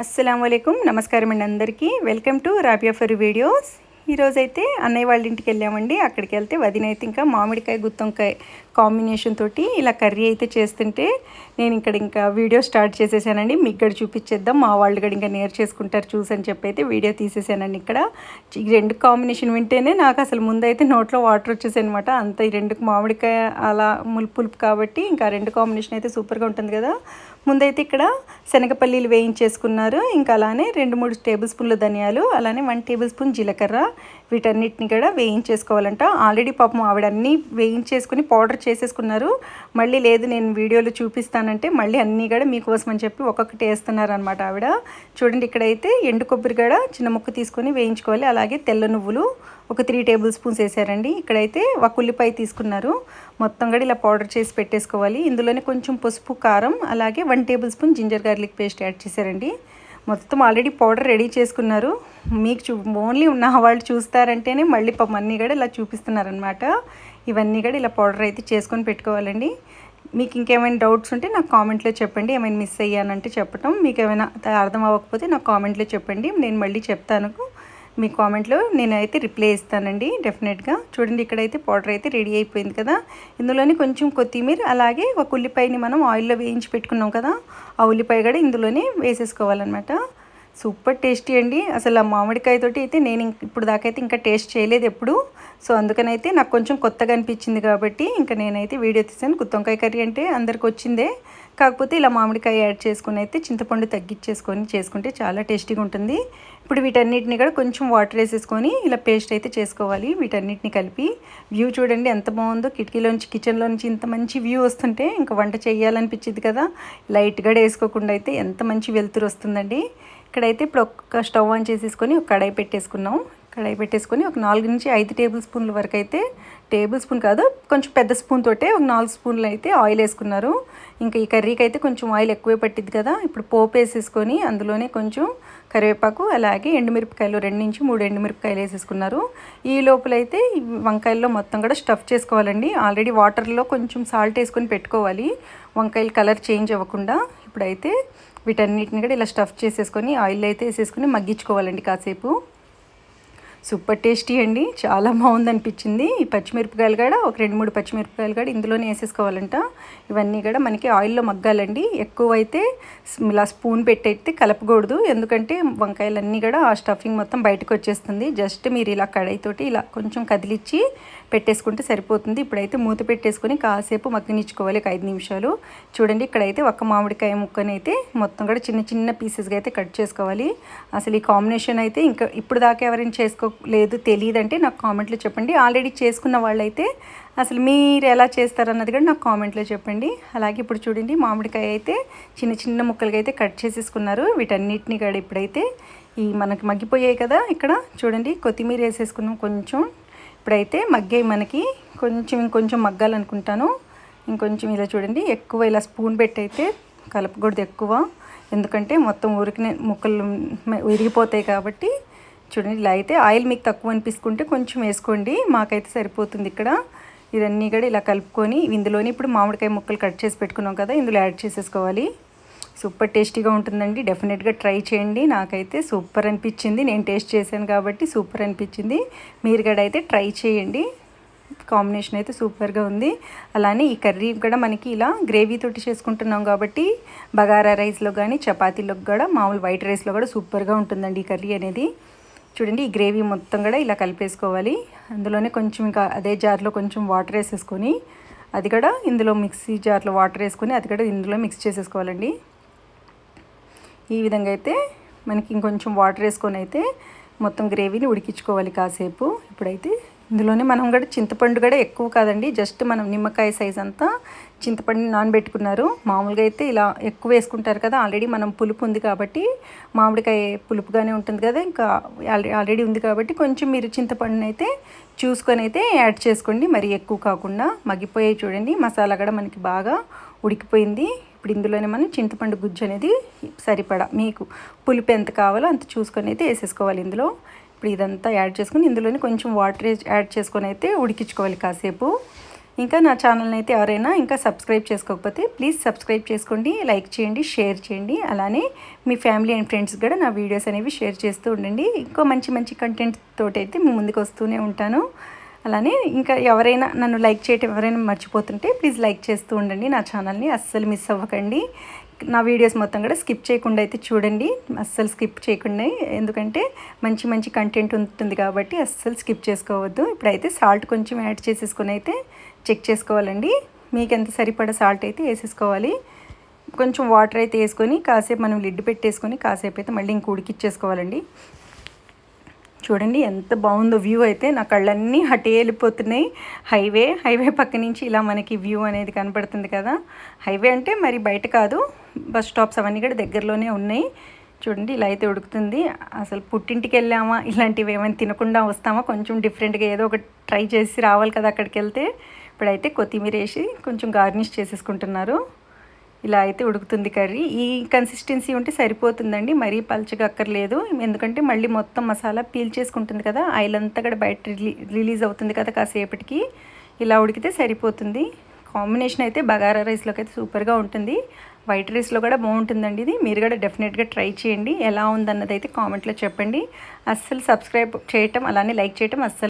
అస్సలాముఅలైకుం నమస్కారం అండి అందరికీ welcome to Rabia for videos. ఈరోజైతే అన్నయ్య వాళ్ళ ఇంటికి వెళ్ళామండి. అక్కడికి వెళ్తే వదిన అయితే ఇంకా మామిడికాయ గుత్తొంకాయ కాంబినేషన్ తోటి ఇలా కర్రీ అయితే చేస్తుంటే నేను ఇంకా వీడియో స్టార్ట్ చేసేసానండి. మీకు కూడా చూపించేద్దాం, మా వాళ్ళు కూడా ఇంకా నేర్ చేసుకుంటారు చూసని చెప్పి అయితే వీడియో తీసేసానండి. ఇక్కడ ఈ రెండు కాంబినేషన్ వింటేనే నాకు అసలు ముందైతే నోట్లో వాటర్ వచ్చేసాయి అనమాట. అంత ఈ రెండు మామిడికాయ అలా పులుపు కాబట్టి ఇంకా రెండు కాంబినేషన్ అయితే సూపర్గా ఉంటుంది కదా. ముందైతే ఇక్కడ శనగపల్లీలు వేయించేసుకున్నారు. ఇంకా అలానే 2-3 టేబుల్ స్పూన్ల ధనియాలు, అలానే 1 టేబుల్ స్పూన్ జీలకర్ర, వీటన్నిటిని కూడా వేయించేసుకోవాలంట. ఆల్రెడీ పాపం ఆవిడ అన్నీ వేయించేసుకుని పౌడర్ చేసేసుకున్నారు. మళ్ళీ లేదు నేను వీడియోలో చూపిస్తానంటే మళ్ళీ అన్నీ కూడా మీకోసం అని చెప్పి ఒక్కొక్కటి వేస్తున్నారు అనమాట ఆవిడ. చూడండి ఇక్కడైతే ఎండు కొబ్బరి కూడా చిన్న ముక్క తీసుకొని వేయించుకోవాలి. అలాగే తెల్ల నువ్వులు ఒక 3 టేబుల్ స్పూన్స్ వేసారండి. ఇక్కడైతే ఒక ఉల్లిపాయ తీసుకున్నారు. మొత్తం కూడా ఇలా పౌడర్ చేసి పెట్టేసుకోవాలి. ఇందులోనే కొంచెం పసుపు, కారం, అలాగే 1 tablespoon ginger garlic paste add చేశారండి. మొత్తం ఆల్రెడీ పౌడర్ రెడీ చేసుకున్నారు. మీకు ఓన్లీ ఉన్న వాళ్ళు చూస్తారంటేనే మళ్ళీ పాపం అన్నీ కూడా ఇలా చూపిస్తున్నారనమాట. ఇవన్నీ కూడా ఇలా పౌడర్ అయితే చేసుకొని పెట్టుకోవాలండి. మీకు ఇంకేమైనా డౌట్స్ ఉంటే నాకు కామెంట్లో చెప్పండి. ఏమైనా మిస్ అయ్యానంటే చెప్పటం, మీకు ఏమైనా అర్థం అవ్వకపోతే నాకు కామెంట్లో చెప్పండి, నేను మళ్ళీ చెప్తాను. మీ కామెంట్లో నేనైతే రిప్లై ఇస్తానండి డెఫినెట్గా. చూడండి ఇక్కడైతే పౌడర్ అయితే రెడీ అయిపోయింది కదా. ఇందులోనే కొంచెం కొత్తిమీర, అలాగే ఒక ఉల్లిపాయని మనం ఆయిల్లో వేయించి పెట్టుకున్నాం కదా, ఆ ఉల్లిపాయ కూడా ఇందులోనే వేసేసుకోవాలన్నమాట. సూపర్ టేస్టీ అండి. అసలు ఆ మామిడికాయతోటి అయితే నేను ఇప్పుడు దాకైతే ఇంకా టేస్ట్ చేయలేదు ఎప్పుడు. సో అందుకనైతే నాకు కొంచెం కొత్తగా అనిపించింది కాబట్టి ఇంకా నేనైతే వీడియో తీసాను. గుత్తొంకాయ కర్రీ అంటే అందరికి వచ్చిందే, కాకపోతే ఇలా మామిడికాయ యాడ్ చేసుకుని అయితే చింతపండు తగ్గించేసుకొని చేసుకుంటే చాలా టేస్టీగా ఉంటుంది. ఇప్పుడు వీటన్నిటిని కూడా కొంచెం వాటర్ వేసేసుకొని ఇలా పేస్ట్ అయితే చేసుకోవాలి. వీటన్నిటిని కలిపి వ్యూ చూడండి ఎంత బాగుందో. కిటికీలోంచి కిచెన్లో నుంచి ఇంత మంచి వ్యూ వస్తుంటే ఇంకా వంట చేయాలనిపించింది కదా. లైట్గా వేసుకోకుండా అయితే ఎంత మంచి వెలుతురు వస్తుందండి. ఇక్కడైతే ఇప్పుడు ఒక స్టవ్ ఆన్ చేసేసుకొని ఒక కడాయి పెట్టేసుకున్నాం. కడాయి పెట్టేసుకొని ఒక 4-5 టేబుల్ స్పూన్ల వరకు అయితే, టేబుల్ స్పూన్ కాదు కొంచెం పెద్ద స్పూన్ తోటే ఒక 4 స్పూన్లు అయితే ఆయిల్ వేసుకున్నారు. ఇంకా ఈ కర్రీకి అయితే కొంచెం ఆయిల్ ఎక్కువే పట్టింది కదా. ఇప్పుడు పోపు వేసేసుకొని అందులోనే కొంచెం కరివేపాకు, అలాగే ఎండుమిరపకాయలు 2-3 ఎండుమిరపకాయలు వేసేసుకున్నారు. ఈ లోపలైతే ఈ వంకాయల్లో మొత్తం కూడా స్టఫ్ చేసుకోవాలండి. ఆల్రెడీ వాటర్లో కొంచెం సాల్ట్ వేసుకొని పెట్టుకోవాలి, వంకాయలు కలర్ చేంజ్ అవ్వకుండా. ఇప్పుడైతే వీటన్నిటిని కూడా ఇలా స్టఫ్ చేసేసుకొని ఆయిల్ అయితే వేసేసుకొని మగ్గించుకోవాలండి కాసేపు. సూపర్ టేస్టీ అండి, చాలా బాగుంది అనిపించింది. ఈ పచ్చిమిరపకాయలు కూడా ఒక 2-3 పచ్చిమిరపకాయలు కూడా ఇందులోనే వేసేసుకోవాలంట. ఇవన్నీ కూడా మనకి ఆయిల్లో మగ్గాలండి. ఎక్కువైతే ఇలా స్పూన్ పెట్టయితే కలపకూడదు, ఎందుకంటే వంకాయలన్నీ కూడా ఆ స్టఫింగ్ మొత్తం బయటకు వచ్చేస్తుంది. జస్ట్ మీరు ఇలా కడాయితోటి ఇలా కొంచెం కదిలిచ్చి పెట్టేసుకుంటే సరిపోతుంది. ఇప్పుడైతే మూత పెట్టేసుకొని కాసేపు మగ్గనిచ్చుకోవాలి ఒక 5 నిమిషాలు. చూడండి ఇక్కడైతే ఒక మామిడికాయ ముక్కనైతే మొత్తం కూడా చిన్న చిన్న పీసెస్గా అయితే కట్ చేసుకోవాలి. అసలు ఈ కాంబినేషన్ అయితే ఇంకా ఇప్పుడు దాకా ఎవరైనా చేసుకోలేదు తెలియదంటే నాకు కామెంట్లో చెప్పండి. ఆల్రెడీ చేసుకున్న వాళ్ళైతే అసలు మీరు ఎలా చేస్తారన్నది కూడా నాకు కామెంట్లో చెప్పండి. అలాగే ఇప్పుడు చూడండి మామిడికాయ అయితే చిన్న చిన్న ముక్కలుగా అయితే కట్ చేసేసుకున్నారు. వీటన్నిటిని కూడా ఇప్పుడైతే ఈ మనకి మగ్గిపోయాయి కదా. ఇక్కడ చూడండి కొత్తిమీర వేసేసుకున్నాం కొంచెం. ఇప్పుడైతే మగ్గాయి మనకి, ఇంకొంచెం మగ్గాలనుకుంటాను. ఇంకొంచెం ఇలా చూడండి ఎక్కువ ఇలా స్పూన్ పెట్టి అయితే కలపకూడదు ఎక్కువ, ఎందుకంటే మొత్తం ఉరికిన ముక్కలు విరిగిపోతాయి కాబట్టి. చూడండి ఇలా అయితే ఆయిల్ మీకు తక్కువ అనిపిస్తుంటే కొంచెం వేసుకోండి, మాకైతే సరిపోతుంది. ఇక్కడ ఇవన్నీ కూడా ఇలా కలుపుకొని ఇందులోని ఇప్పుడు మామిడికాయ ముక్కలు కట్ చేసి పెట్టుకున్నాం కదా, ఇందులో యాడ్ చేసేసుకోవాలి. సూపర్ టేస్టీగా ఉంటుందండి, డెఫినెట్గా ట్రై చేయండి. నాకైతే సూపర్ అనిపించింది, నేను టేస్ట్ చేశాను కాబట్టి సూపర్ అనిపించింది. మీరు కూడా అయితే ట్రై చేయండి. కాంబినేషన్ అయితే సూపర్గా ఉంది. అలానే ఈ కర్రీ కూడా మనకి ఇలా గ్రేవీ తోటి చేసుకుంటున్నాం కాబట్టి బగారా రైస్లో కానీ చపాతీలోకి కూడా మామూలు వైట్ రైస్లో కూడా సూపర్గా ఉంటుందండి ఈ కర్రీ అనేది. చూడండి ఈ గ్రేవీ మొత్తం కూడా ఇలా కలిపేసుకోవాలి. అందులోనే కొంచెం ఇంకా అదే జార్లో కొంచెం వాటర్ వేసేసుకొని అది కూడా ఇందులో మిక్సీ జార్లో వాటర్ వేసుకొని అది కూడా ఇందులో మిక్స్ చేసేసుకోవాలండి. ఈ విధంగా అయితే మనకి ఇంకొంచెం వాటర్ వేసుకొని అయితే మొత్తం గ్రేవీని ఉడికించుకోవాలి కాసేపు. ఇప్పుడైతే ఇందులోనే మనం కూడా చింతపండు కూడా ఎక్కువ కాదండి, జస్ట్ మనం నిమ్మకాయ సైజ్ అంతా చింతపండుని నానబెట్టుకున్నారు. మామూలుగా అయితే ఇలా ఎక్కువ వేసుకుంటారు కదా, ఆల్రెడీ మనం పులుపు ఉంది కాబట్టి మామిడికాయ పులుపుగానే ఉంటుంది కదా, ఇంకా ఆల్రెడీ ఉంది కాబట్టి కొంచెం మీరు చింతపండుని అయితే చూసుకొని అయితే యాడ్ చేసుకోండి, మరి ఎక్కువ కాకుండా. మగ్గిపోయాయి చూడండి, మసాలా కూడా మనకి బాగా ఉడికిపోయింది. ఇప్పుడు ఇందులోనే మనం చింతపండు గుజ్జు అనేది సరిపడా మీకు పులుపు ఎంత కావాలో అంత చూసుకొని అయితే వేసేసుకోవాలి ఇందులో. ఇప్పుడు ఇదంతా యాడ్ చేసుకొని ఇందులోనే కొంచెం వాటర్ యాడ్ చేసుకొని అయితే ఉడికించుకోవాలి కాసేపు. ఇంకా నా ఛానల్ని అయితే ఎవరైనా ఇంకా సబ్స్క్రైబ్ చేసుకోకపోతే ప్లీజ్ సబ్స్క్రైబ్ చేసుకోండి, లైక్ చేయండి, షేర్ చేయండి. అలానే మీ ఫ్యామిలీ అండ్ ఫ్రెండ్స్ కూడా నా వీడియోస్ అనేవి షేర్ చేస్తూ ఉండండి. ఇంకో మంచి మంచి కంటెంట్ తోటైతే మీ ముందుకు వస్తూనే ఉంటాను. అలానే ఇంకా ఎవరైనా నన్ను లైక్ చేయటం ఎవరైనా మర్చిపోతుంటే ప్లీజ్ లైక్ చేస్తూ ఉండండి. నా ఛానల్ని అస్సలు మిస్ అవ్వకండి. నా వీడియోస్ మొత్తం కూడా స్కిప్ చేయకుండా అయితే చూడండి, అస్సలు స్కిప్ చేయకుండా. ఎందుకంటే మంచి మంచి కంటెంట్ ఉంటుంది కాబట్టి అస్సలు స్కిప్ చేసుకోవద్దు. ఇప్పుడైతే సాల్ట్ కొంచెం యాడ్ చేసేసుకొని అయితే చెక్ చేసుకోవాలండి. మీకు ఎంత సరిపడా సాల్ట్ అయితే వేసేసుకోవాలి. కొంచెం వాటర్ అయితే వేసుకొని కాసేపు మనం లిడ్ పెట్టేసుకొని కాసేపు అయితే మళ్ళీ ఇంక ఉడికిచ్చేసుకోవాలండి. చూడండి ఎంత బాగుందో వ్యూ అయితే, నా కళ్ళన్నీ అటే వెళ్ళిపోతున్నాయి. హైవే పక్క నుంచి ఇలా మనకి వ్యూ అనేది కనపడుతుంది కదా. హైవే అంటే మరి బయట కాదు, బస్ స్టాప్స్ అవన్నీ కూడా దగ్గరలోనే ఉన్నాయి. చూడండి ఇలా అయితే ఉడుకుతుంది. అసలు పుట్టింటికి వెళ్ళామా, ఇలాంటివి ఏమైనా తినకుండా వస్తామా, కొంచెం డిఫరెంట్గా ఏదో ఒకటి ట్రై చేసి రావాలి కదా అక్కడికి వెళ్తే. ఇప్పుడైతే కొత్తిమీర వేసి కొంచెం గార్నిష్ చేసేసుకుంటున్నారు. ఇలా అయితే ఉడుకుతుంది కర్రీ. ఈ కన్సిస్టెన్సీ ఉంటే సరిపోతుందండి, మరీ పల్చగా అక్కర్లేదు. ఎందుకంటే మళ్ళీ మొత్తం మసాలా పీల్ చేసుకుంటుంది కదా, ఆయిల్ అంతా కూడా బయట రిలీజ్ అవుతుంది కదా కాసేపటికి. ఇలా ఉడికితే సరిపోతుంది. కాంబినేషన్ అయితే బగారా రైస్లోకి అయితే సూపర్గా ఉంటుంది. వైట్ రైస్లో కూడా బాగుంటుందండి ఇది. మీరు కూడా డెఫినెట్గా ట్రై చేయండి. ఎలా ఉందన్నది అయితే కామెంట్లో చెప్పండి. అస్సలు సబ్స్క్రైబ్ చేయటం అలానే లైక్ చేయటం అస్సలు